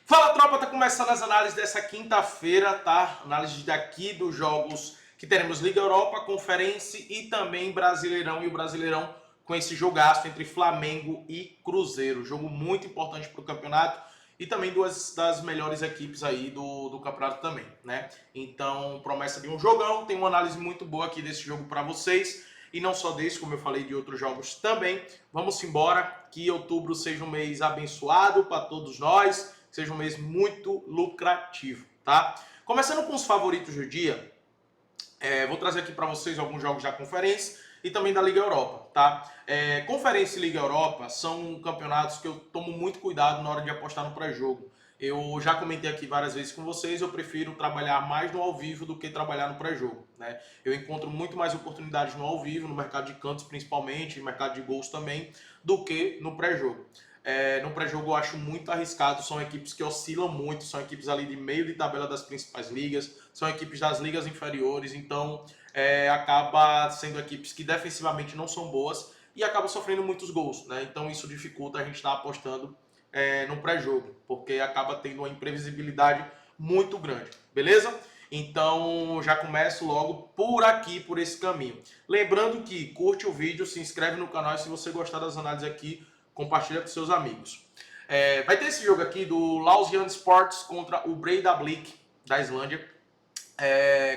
Fala, tropa, tá começando as análises dessa quinta-feira, tá? Análise daqui dos jogos que teremos Liga Europa, Conferência e também Brasileirão. E o Brasileirão com esse jogaço entre Flamengo e Cruzeiro. Jogo muito importante para o campeonato e também duas das melhores equipes aí do campeonato também, né? Então, promessa de um jogão. Tem uma análise muito boa aqui desse jogo para vocês. E não só desse, como eu falei de outros jogos também. Vamos embora, que outubro seja um mês abençoado para todos nós. Seja um mês muito lucrativo, tá? Começando com os favoritos do dia, vou trazer aqui para vocês alguns jogos da Conferência e também da Liga Europa, tá? Conferência e Liga Europa são campeonatos que eu tomo muito cuidado na hora de apostar no pré-jogo. Eu já comentei aqui várias vezes com vocês, eu prefiro trabalhar mais no ao vivo do que trabalhar no pré-jogo, né? Eu encontro muito mais oportunidades no ao vivo, no mercado de cantos principalmente, no mercado de gols também, do que no pré-jogo. No pré-jogo eu acho muito arriscado, são equipes que oscilam muito, são equipes ali de meio de tabela das principais ligas, são equipes das ligas inferiores, então acaba sendo equipes que defensivamente não são boas e acabam sofrendo muitos gols, né? Então isso dificulta a gente estar apostando no pré-jogo, porque acaba tendo uma imprevisibilidade muito grande, beleza? Então já começo logo por aqui, por esse caminho. Lembrando que curte o vídeo, se inscreve no canal e se você gostar das análises aqui, compartilha com seus amigos. Vai ter esse jogo aqui do Lausanne Sports contra o Breidablik da Islândia.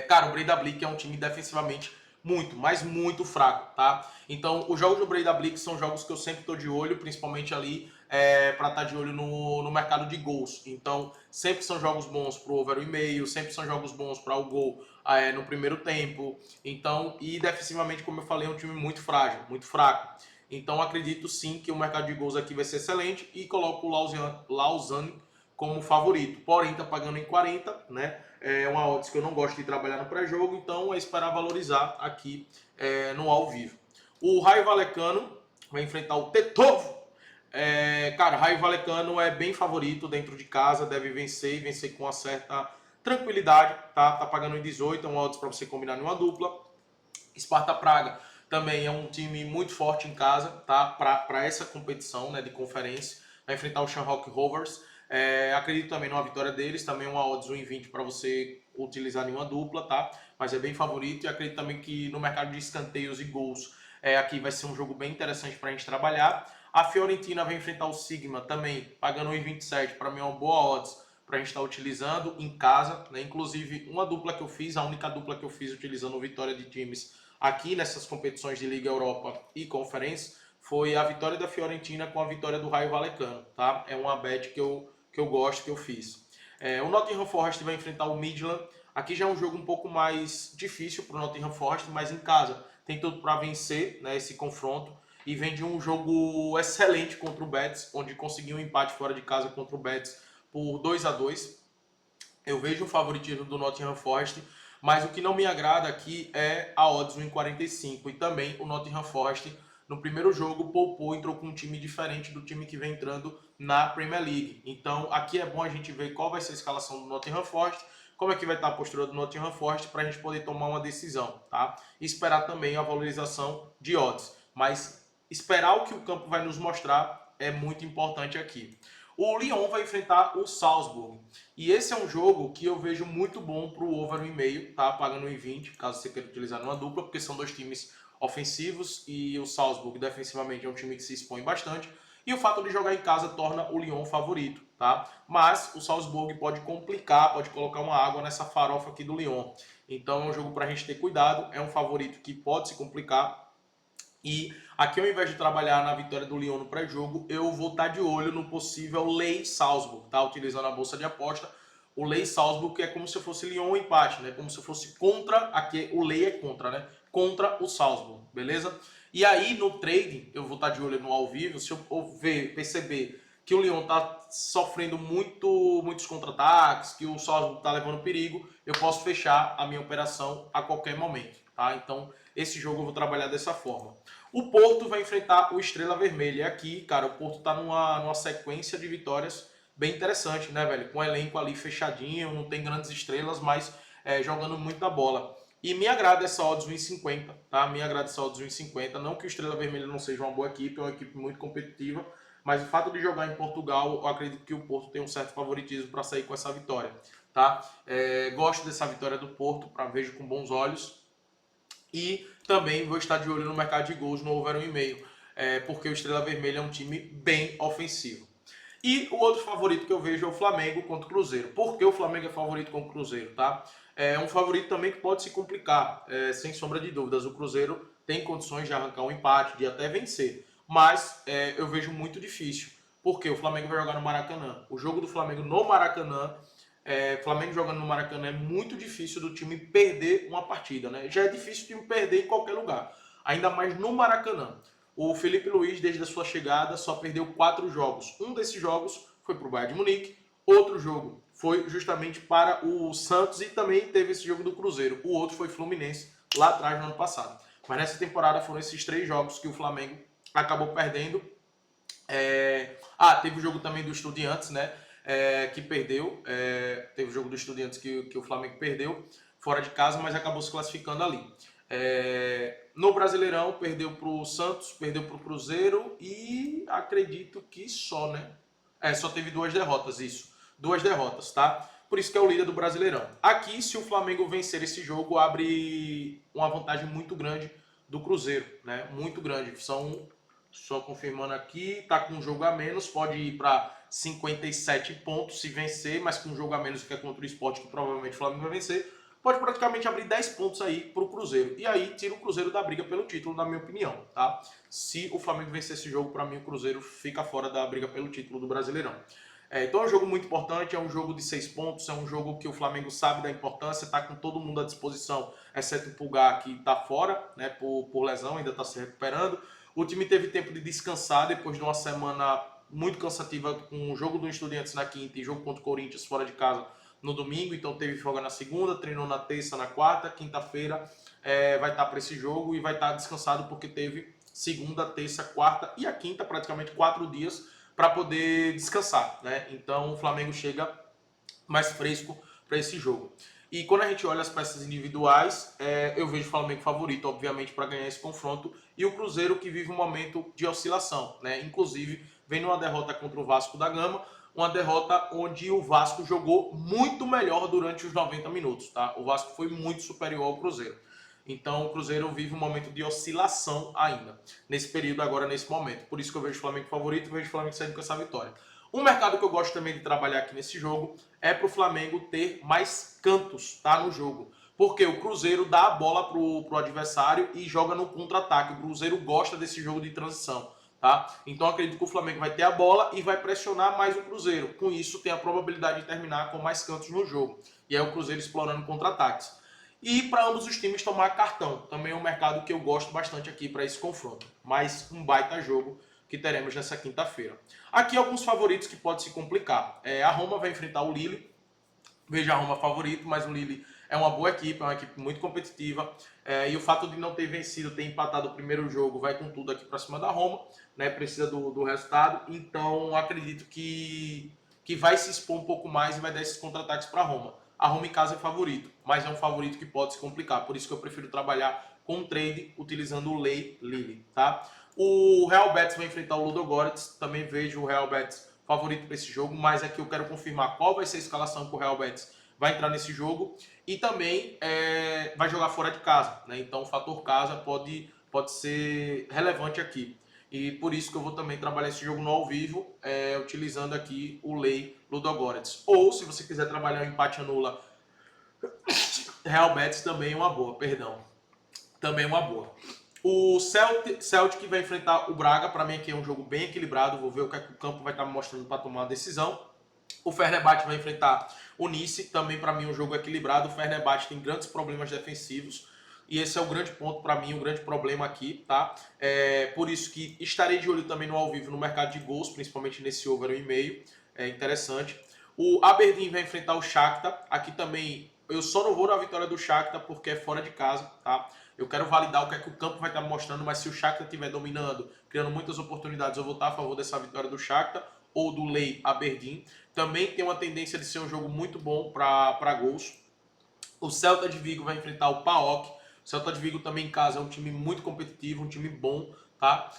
Cara, o Breidablik é um time defensivamente muito, mas muito fraco, tá? Então, os jogos do Breidablik são jogos que eu sempre estou de olho, principalmente ali para estar de olho no mercado de gols. Então, sempre são jogos bons para o over 1,5, sempre são jogos bons para o gol no primeiro tempo. Então, e defensivamente, como eu falei, é um time muito frágil, muito fraco. Então acredito sim que o mercado de gols aqui vai ser excelente e coloco o Lausanne como favorito. Porém, está pagando em 40, né? É uma odds que eu não gosto de trabalhar no pré-jogo, então é esperar valorizar aqui no ao vivo. O Raio Vallecano vai enfrentar o Tetovo. Cara, Raio Vallecano é bem favorito dentro de casa, deve vencer e vencer com uma certa tranquilidade, tá? Tá pagando em 18, é uma odds para você combinar em uma dupla. Sparta Praga também é um time muito forte em casa, tá? Para essa competição, né, de conferência. Vai enfrentar o Shamrock Rovers. Acredito também numa vitória deles, também uma odds 1,20 para você utilizar em uma dupla, tá? Mas é bem favorito e acredito também que no mercado de escanteios e gols aqui vai ser um jogo bem interessante para a gente trabalhar. A Fiorentina vai enfrentar o Sigma também, pagando 1,27, para mim é uma boa odds para a gente estar utilizando em casa, né? Inclusive uma dupla que eu fiz, a única dupla que eu fiz utilizando vitória de times aqui nessas competições de Liga Europa e Conferência foi a vitória da Fiorentina com a vitória do Raio Vallecano, tá? É uma bet que eu gosto, que eu fiz. O Nottingham Forest vai enfrentar o Midland. Aqui já é um jogo um pouco mais difícil para o Nottingham Forest, mas em casa tem tudo para vencer, né, esse confronto. E vem de um jogo excelente contra o Betis, onde conseguiu um empate fora de casa contra o Betis por 2-2. Eu vejo o favoritismo do Nottingham Forest, mas o que não me agrada aqui é a odds 1,45 e também o Nottingham Forest no primeiro jogo poupou, entrou com um time diferente do time que vem entrando na Premier League. Então aqui é bom a gente ver qual vai ser a escalação do Nottingham Forest, como é que vai estar a postura do Nottingham Forest para a gente poder tomar uma decisão, tá? E esperar também a valorização de odds, mas esperar o que o campo vai nos mostrar é muito importante aqui. O Lyon vai enfrentar o Salzburg. E esse é um jogo que eu vejo muito bom para o over 1,5, tá? Pagando 1,20, caso você queira utilizar numa dupla, porque são dois times ofensivos e o Salzburg defensivamente é um time que se expõe bastante. E o fato de jogar em casa torna o Lyon favorito, tá? Mas o Salzburg pode complicar, pode colocar uma água nessa farofa aqui do Lyon. Então é um jogo para a gente ter cuidado, é um favorito que pode se complicar. E aqui, ao invés de trabalhar na vitória do Lyon no pré-jogo, eu vou estar de olho no possível Lei Salzburg, tá? Utilizando a bolsa de aposta. O Lei Salzburg que é como se fosse Lyon um empate, né? Como se fosse contra, aqui o Lei é contra, né? Contra o Salzburg, beleza? E aí, no trading, eu vou estar de olho no ao vivo, se eu perceber que o Lyon está sofrendo muitos contra-ataques, que o Salzburg está levando perigo, eu posso fechar a minha operação a qualquer momento, tá? Então, esse jogo eu vou trabalhar dessa forma. O Porto vai enfrentar o Estrela Vermelha. E aqui, cara, o Porto tá numa sequência de vitórias bem interessante, né, velho? Com o elenco ali fechadinho, não tem grandes estrelas, mas jogando muita bola. E me agrada essa odds 1,50, tá? Me agrada essa odds 1,50. Não que o Estrela Vermelha não seja uma boa equipe, é uma equipe muito competitiva, Mas o fato de jogar em Portugal, eu acredito que o Porto tem um certo favoritismo para sair com essa vitória, tá? Gosto dessa vitória do Porto, vejo com bons olhos. E também vou estar de olho no mercado de gols no over 1,5, porque o Estrela Vermelha é um time bem ofensivo. E o outro favorito que eu vejo é o Flamengo contra o Cruzeiro. Por que o Flamengo é favorito contra o Cruzeiro, tá? É um favorito também que pode se complicar, sem sombra de dúvidas. O Cruzeiro tem condições de arrancar um empate, de até vencer. Mas eu vejo muito difícil, porque o Flamengo vai jogar no Maracanã. O jogo do Flamengo no Maracanã, Flamengo jogando no Maracanã, é muito difícil do time perder uma partida, né? Já é difícil o time perder em qualquer lugar, ainda mais no Maracanã. O Felipe Luiz, desde a sua chegada, só perdeu 4 jogos. Um desses jogos foi para o Bayern de Munique, outro jogo foi justamente para o Santos e também teve esse jogo do Cruzeiro. O outro foi Fluminense, lá atrás, no ano passado. Mas nessa temporada foram esses 3 jogos que o Flamengo acabou perdendo. Teve o jogo também do Estudiantes, né? Que perdeu. Teve o jogo do Estudiantes que o Flamengo perdeu fora de casa, mas acabou se classificando ali. No Brasileirão, perdeu para o Santos, perdeu para o Cruzeiro e acredito que só, né? Só teve 2 derrotas, isso. 2 derrotas, tá? Por isso que é o líder do Brasileirão. Aqui, se o Flamengo vencer esse jogo, abre uma vantagem muito grande do Cruzeiro, né? Muito grande. Só confirmando aqui, tá com um jogo a menos, pode ir para 57 pontos se vencer, mas com um jogo a menos que é contra o Sport, que provavelmente o Flamengo vai vencer, pode praticamente abrir 10 pontos aí para o Cruzeiro. E aí tira o Cruzeiro da briga pelo título, na minha opinião, tá? Se o Flamengo vencer esse jogo, para mim o Cruzeiro fica fora da briga pelo título do Brasileirão. Então é um jogo muito importante, é um jogo de 6 pontos, é um jogo que o Flamengo sabe da importância, tá com todo mundo à disposição, exceto o Pulgar, que tá fora, né, por lesão, ainda tá se recuperando. O time teve tempo de descansar depois de uma semana muito cansativa, com o jogo do Estudiantes na quinta e jogo contra o Corinthians fora de casa no domingo, então teve folga na segunda, treinou na terça, na quarta, quinta-feira vai estar para esse jogo e vai estar descansado porque teve segunda, terça, quarta e a quinta, praticamente 4 dias para poder descansar, né? Então o Flamengo chega mais fresco para esse jogo. E quando a gente olha as peças individuais, eu vejo o Flamengo favorito, obviamente, para ganhar esse confronto, e o Cruzeiro que vive um momento de oscilação, né? Inclusive, vem numa derrota contra o Vasco da Gama, uma derrota onde o Vasco jogou muito melhor durante os 90 minutos, tá? O Vasco foi muito superior ao Cruzeiro. Então o Cruzeiro vive um momento de oscilação ainda, nesse período agora, nesse momento. Por isso que eu vejo o Flamengo favorito e vejo o Flamengo saindo com essa vitória. Um mercado que eu gosto também de trabalhar aqui nesse jogo é para o Flamengo ter mais cantos, tá, no jogo. Porque o Cruzeiro dá a bola pro adversário e joga no contra-ataque. O Cruzeiro gosta desse jogo de transição, tá? Então eu acredito que o Flamengo vai ter a bola e vai pressionar mais o Cruzeiro. Com isso tem a probabilidade de terminar com mais cantos no jogo. E é o Cruzeiro explorando contra-ataques. E para ambos os times tomar cartão. Também é um mercado que eu gosto bastante aqui para esse confronto. Mais um baita jogo que teremos nessa quinta-feira. Aqui alguns favoritos que pode se complicar. A Roma vai enfrentar o Lille. Veja a Roma favorito, mas o Lille é uma boa equipe, é uma equipe muito competitiva. E o fato de não ter vencido, ter empatado o primeiro jogo, vai com tudo aqui para cima da Roma, né? Precisa do resultado. Então acredito que vai se expor um pouco mais e vai dar esses contra-ataques para a Roma. A Roma em casa é favorito, mas é um favorito que pode se complicar. Por isso que eu prefiro trabalhar com um trade utilizando o Lei Lille, tá? O Real Betis vai enfrentar o Ludogorets. Também vejo o Real Betis favorito para esse jogo, mas aqui eu quero confirmar qual vai ser a escalação que o Real Betis vai entrar nesse jogo. E também vai jogar fora de casa, né? Então o fator casa pode ser relevante aqui. E por isso que eu vou também trabalhar esse jogo no ao vivo, utilizando aqui o Lei Ludogorets. Ou se você quiser trabalhar o empate anula Real Betis, também é uma boa, perdão. Também é uma boa. O Celtic vai enfrentar o Braga. Para mim aqui é um jogo bem equilibrado. Vou ver o que o campo vai estar me mostrando para tomar a decisão. O Fenerbahçe vai enfrentar o Nice. Também para mim um jogo equilibrado. O Fenerbahçe tem grandes problemas defensivos. E esse é o grande ponto para mim, o grande problema aqui, tá? Por isso que estarei de olho também no ao vivo no mercado de gols, principalmente nesse over 1,5. É interessante. O Aberdeen vai enfrentar o Shakhtar. Aqui também eu só não vou na vitória do Shakhtar porque é fora de casa, tá? Eu quero validar o que é que o campo vai estar mostrando, mas se o Shakhtar estiver dominando, criando muitas oportunidades, eu vou estar a favor dessa vitória do Shakhtar ou do Lei Aberdeen. Também tem uma tendência de ser um jogo muito bom para gols. O Celta de Vigo vai enfrentar o PAOK. O Celta de Vigo também em casa é um time muito competitivo, um time bom, tá?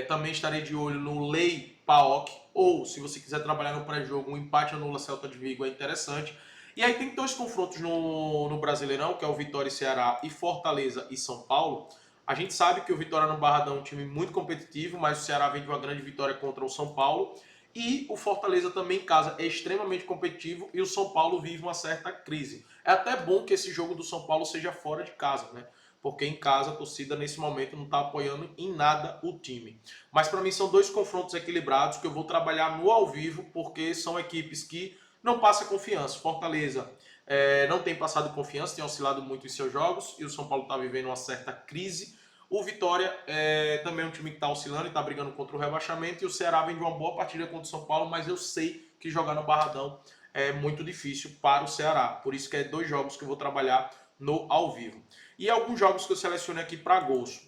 Também estarei de olho no Lei PAOK, ou se você quiser trabalhar no pré-jogo, um empate anula Celta de Vigo é interessante. E aí tem dois confrontos no Brasileirão, que é o Vitória e Ceará e Fortaleza e São Paulo. A gente sabe que o Vitória no Barradão é um time muito competitivo, mas o Ceará vem de uma grande vitória contra o São Paulo. E o Fortaleza também em casa é extremamente competitivo e o São Paulo vive uma certa crise. É até bom que esse jogo do São Paulo seja fora de casa, né? Porque em casa a torcida nesse momento não está apoiando em nada o time. Mas para mim são dois confrontos equilibrados que eu vou trabalhar no ao vivo, porque são equipes que não passam confiança. Fortaleza não tem passado confiança, tem oscilado muito em seus jogos e o São Paulo está vivendo uma certa crise. O Vitória também é um time que está oscilando e está brigando contra o rebaixamento. E o Ceará vem de uma boa partida contra o São Paulo, mas eu sei que jogar no Barradão é muito difícil para o Ceará. Por isso que é dois jogos que eu vou trabalhar no ao vivo. E alguns jogos que eu selecionei aqui para gols.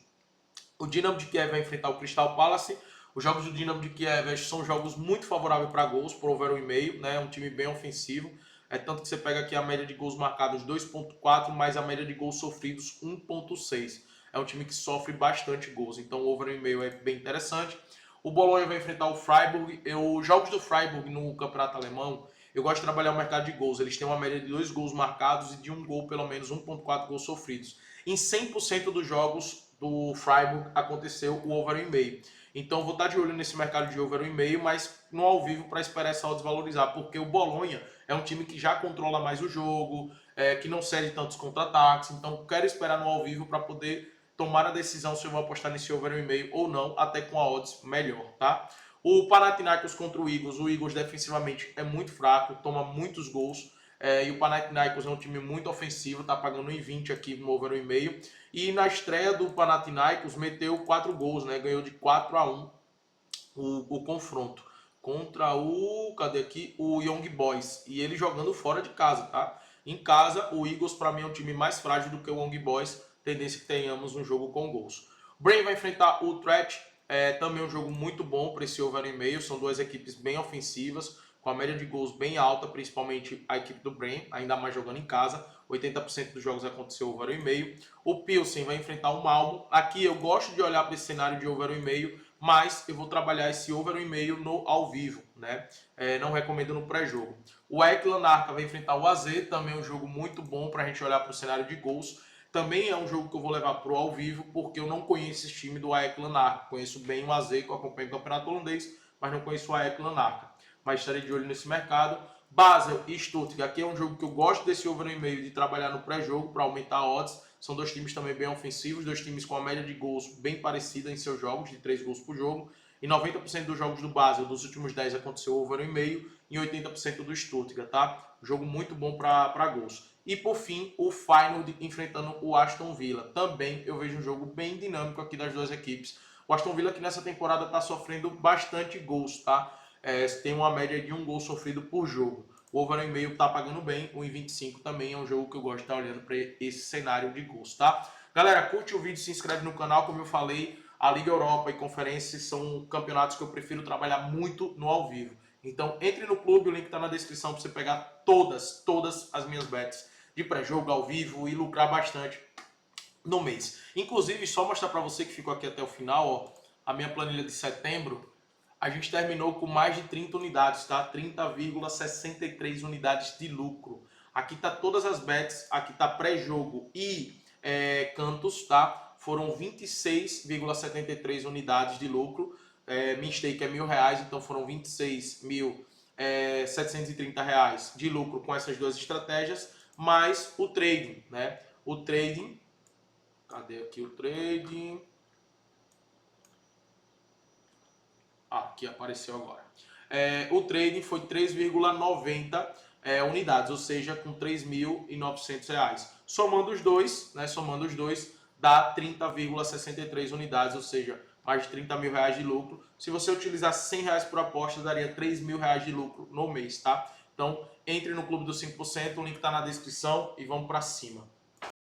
O Dinamo de Kiev vai enfrentar o Crystal Palace. Os jogos do Dinamo de Kiev são jogos muito favoráveis para gols, por over 1,5, né? É um time bem ofensivo. É tanto que você pega aqui a média de gols marcados 2,4, mais a média de gols sofridos 1,6. É um time que sofre bastante gols, então o over 1,5 é bem interessante. O Bolonha vai enfrentar o Freiburg. Os jogos do Freiburg no campeonato alemão, eu gosto de trabalhar o mercado de gols. Eles têm uma média de 2 gols marcados e de um gol, pelo menos 1,4 gols sofridos. Em 100% dos jogos do Freiburg aconteceu o over 1,5. Então vou estar de olho nesse mercado de over 1,5, mas no ao vivo para esperar essa desvalorizar, porque o Bolonha é um time que já controla mais o jogo, que não cede tantos contra-ataques. Então quero esperar no ao vivo para poder tomar a decisão se eu vou apostar nesse over 1,5 ou não, até com a odds melhor, tá? O Panathinaikos contra o Eagles defensivamente é muito fraco, toma muitos gols, e o Panathinaikos é um time muito ofensivo, tá pagando 1,20 aqui no over 1,5. E na estreia do Panathinaikos meteu 4 gols, né? Ganhou de 4-1 o confronto contra cadê aqui? O Young Boys. E ele jogando fora de casa, tá? Em casa, o Eagles para mim é um time mais frágil do que o Young Boys, tendência que tenhamos um jogo com gols. O Brain vai enfrentar o Utrecht, também um jogo muito bom para esse over 1,5. São duas equipes bem ofensivas, com a média de gols bem alta, principalmente a equipe do Brain, ainda mais jogando em casa. 80% dos jogos aconteceu over 1,5. O Pilsen vai enfrentar o Malmo. Aqui eu gosto de olhar para esse cenário de over 1,5, mas eu vou trabalhar esse over 1,5 no ao vivo, né? Não recomendo no pré-jogo. O AEK Larnaca vai enfrentar o AZ, também é um jogo muito bom para a gente olhar para o cenário de gols. Também é um jogo que eu vou levar para o ao vivo, porque eu não conheço esse time do AEK Larnaca. Conheço bem o AZ, que eu acompanho o campeonato holandês, mas não conheço o AEK Larnaca. Mas estarei de olho nesse mercado. Basel e Stuttgart, aqui é um jogo que eu gosto desse over 1,5 de trabalhar no pré-jogo para aumentar a odds. São dois times também bem ofensivos, dois times com a média de gols bem parecida em seus jogos, de 3 gols por jogo. E 90% dos jogos do Basel dos últimos 10 aconteceu over 1,5 e 80% do Stuttgart, tá? Jogo muito bom para gols. E por fim, o Feyenoord enfrentando o Aston Villa. Também eu vejo um jogo bem dinâmico aqui das duas equipes. O Aston Villa que nessa temporada está sofrendo bastante gols, tá? Tem uma média de um gol sofrido por jogo. O over 1,5 tá pagando bem, o 1,25 também é um jogo que eu gosto de estar olhando para esse cenário de gols, tá? Galera, curte o vídeo, se inscreve no canal, como eu falei, a Liga Europa e Conferência são campeonatos que eu prefiro trabalhar muito no ao vivo. Então entre no clube, o link tá na descrição para você pegar todas as minhas bets de pré-jogo ao vivo e lucrar bastante no mês. Inclusive, só mostrar para você que ficou aqui até o final, ó, a minha planilha de setembro. A gente terminou com mais de 30 unidades, tá? 30,63 unidades de lucro. Aqui tá todas as bets, aqui tá pré-jogo e cantos, tá? Foram 26,73 unidades de lucro. Minha stake é R$1.000, então foram 26.730 reais de lucro com essas duas estratégias, mais o trading, né? O trading, cadê aqui o trading? Aqui apareceu agora. O trading foi 3,90 unidades, ou seja, com R$3.900. Somando os dois, né? Somando os dois, dá 30,63 unidades, ou seja, mais de 30 mil reais de lucro. Se você utilizar 100 reais por aposta, daria 3 mil reais de lucro no mês, tá? Então, entre no Clube dos 5%, o link está na descrição e vamos para cima.